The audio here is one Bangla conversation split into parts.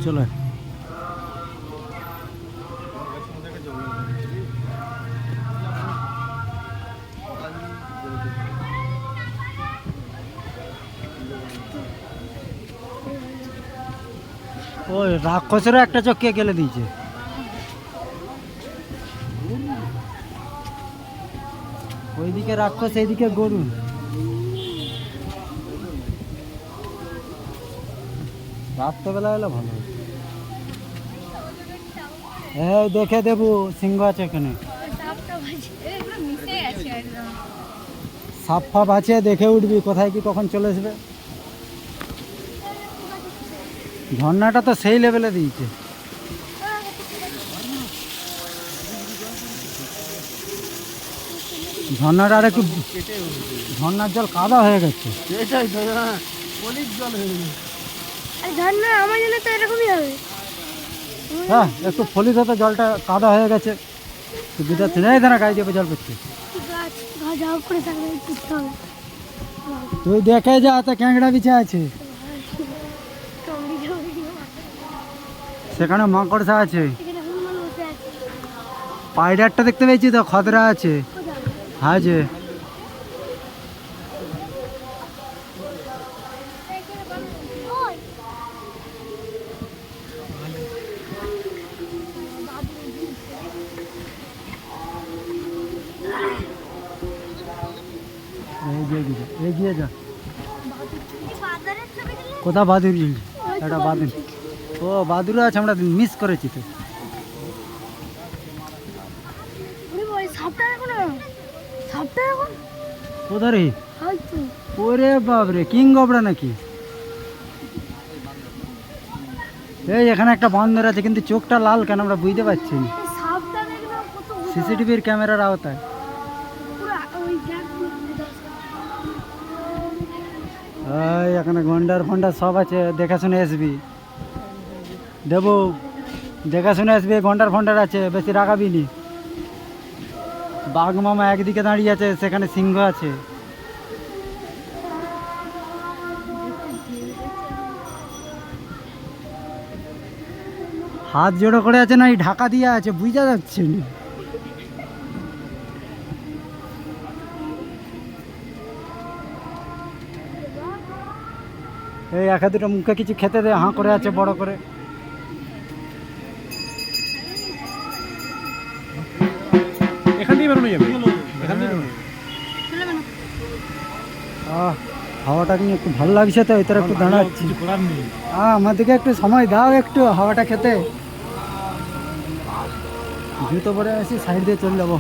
চলো। ওই রাক্ষসেরও একটা চোখ কে গেলে দিয়েছে। ওইদিকে রাক্ষস, এইদিকে গরু। রাত্রেবেলা এলে ভালো। এই দেখে দেবো, সিংহ আছে এখানে। সাপ ফাপ আছে, দেখে উঠবি কোথায় কি কখন চলে আসবে। ঝর্ণাটা তো সেই লেভেলে দিয়েছে। ঝর্ণাটা আর একটু, ঝর্ণার জল কাদা হয়ে গেছে। আমার জন্য তো এরকমই হবে। হ্যাঁ, একটু ফলিত হতে জলটা কাদা হয়ে গেছে। বুঝাচ্ছে না, এই ধারা গায়ে যাবে জল পড়ছে। তুই দেখে যা, তো ক্যাংড়া বিছে আছে সেখানে, মাকড়সা আছে। পাইডারটা দেখতে পেয়েছি তো, খদরা আছে। হ্যাঁ যে এগিয়ে যা। কোথা বাদুর? একটা বাদুর। ও বাদুরও আছে, আমরা মিস করেছি তো। কোথা রে? ওরে বাবরে, কিং গবড়া নাকি? এই এখানে একটা বান্দর আছে, কিন্তু চোখটা লাল কেন আমরা বুঝতে পারছি না। সিসিটিভির ক্যামেরার আওতায়। এই এখানে গন্ডার ফন্ডার সব আছে, দেখাশুনে আসবি। দেবো, দেখাশুনে আসবি। গন্ডার ফন্ডার আছে, বেশি রাগাবি নি। বাঘ মামা একদিকে দাঁড়িয়ে আছে, সেখানে সিংহ আছে। হাত জোড়ো করে আছে না, এই ঢাকা দিয়ে আছে, বুঝা যাচ্ছে না। এই একা দুটো মুখে কিছু খেতে দে, হাঁ করে আছে বড় করে। এখান দিয়ে বেরোনো যাবে, এখান দিয়ে হাওয়াটা নিয়ে একটু ভালো লাগছে তো, এটার একটু দাঁড়াচ্ছি। কিছু করার নেই। আমাদেরকে একটু সময় দাও, একটু হাওয়াটা খেতে। জুতো পরে আসি, সাইড দিয়ে চলে যাবো।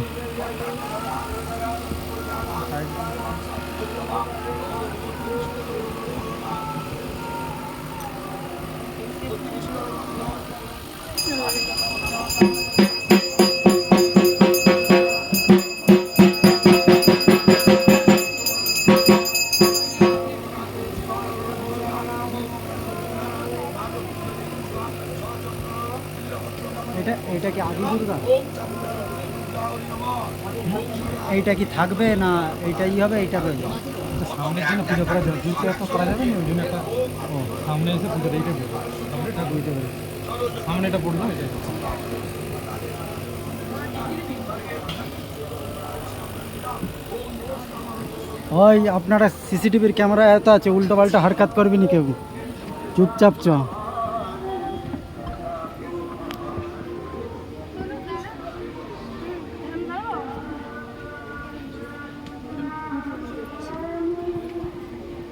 এটা কি আদি দুর্গা? এইটা কি থাকবে না এইটাই হবে? এইটা হবে সামনের জন্য পুজো করা যাবে, জুতো একটা করা যাবে না, ওই জন্য একটা সামনে এসে পুজোটা এইটা করবো। এটা বুঝতে পারি। সামনে এটা পড়বে, এটা ওই আপনারা সিসিটিভির ক্যামেরা এত আছে, উল্টো পাল্টা হরকত করবি নি কেউ, চুপচাপ চ।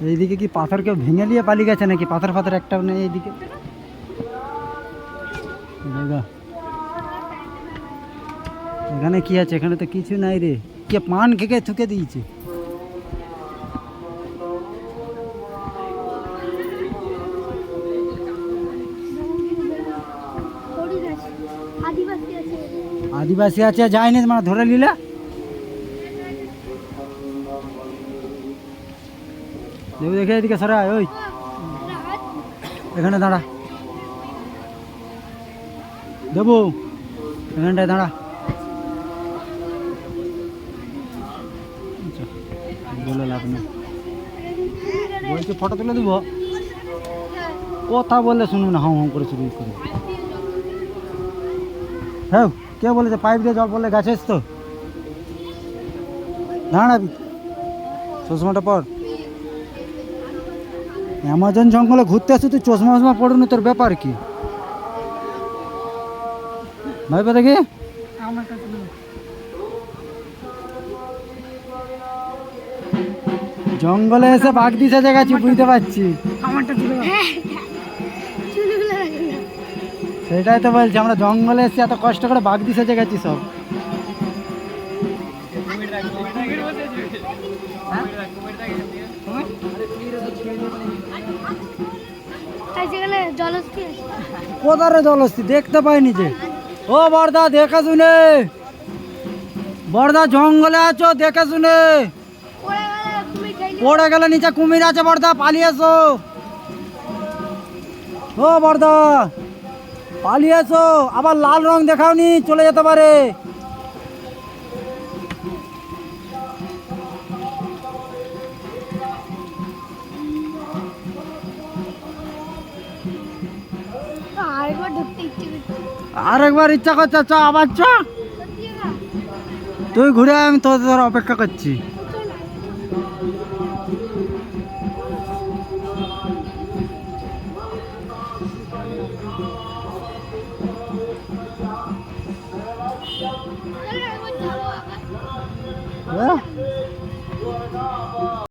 এইদিকে কি পাথর কেউ ভেঙে নিয়ে পালিয়ে গেছে নাকি? পাথর ফাথর একটাও নেই এইদিকে। এখানে কি আছে? এখানে তো কিছু নাই রে। কে পান খেকে থুকে দিয়েছে? আদিবাসী আছে, যায়নি মানে ধরে নিলে। দেবু দেখে এদিকে সরা, ওই এখানে দাঁড়া। দেবু এখানটায় দাঁড়া। বলে লাভ নেই, বলছি ফটো তুলে দেবো। কথা বললে শুনুন না, হাউ হাউ করে শুরু করে। হ্যাঁ, কে বলেছে পাইপ দিয়ে জল পড়লে গাছে তো দাঁড়াবি, চশমাটা পর। অ্যামাজন জঙ্গলে ঘুরতে আসছি, তুই চশমা ফশমা পড়ুন, তোর ব্যাপার কি ভাই? দেখি জঙ্গলে এসে বাঘ দিছে গেছি, বুঝতে পারছি। সেটাই তো বলছি, আমরা জঙ্গলে এসে এত কষ্ট করে বাঘ দিছে গেছি সব। কোথারে জলস্থি দেখতে পাইনি যে। ও বর্দা, দেখে শুনে, বর্দা জঙ্গলে আছো, দেখে শুনে। পড়ে গেলে নিচে কুমির আছে বর্দা, পালিয়ে এসো। ও বর্দা, পালিয়ে এসো, আবার লাল রং দেখাওনি, চলে যেতে পারে। আরেকবার ইচ্ছা করছে, চ আবার চ। তুই ঘুরে আয়, আমি তোদের অপেক্ষা করছি। হ্যাঁ?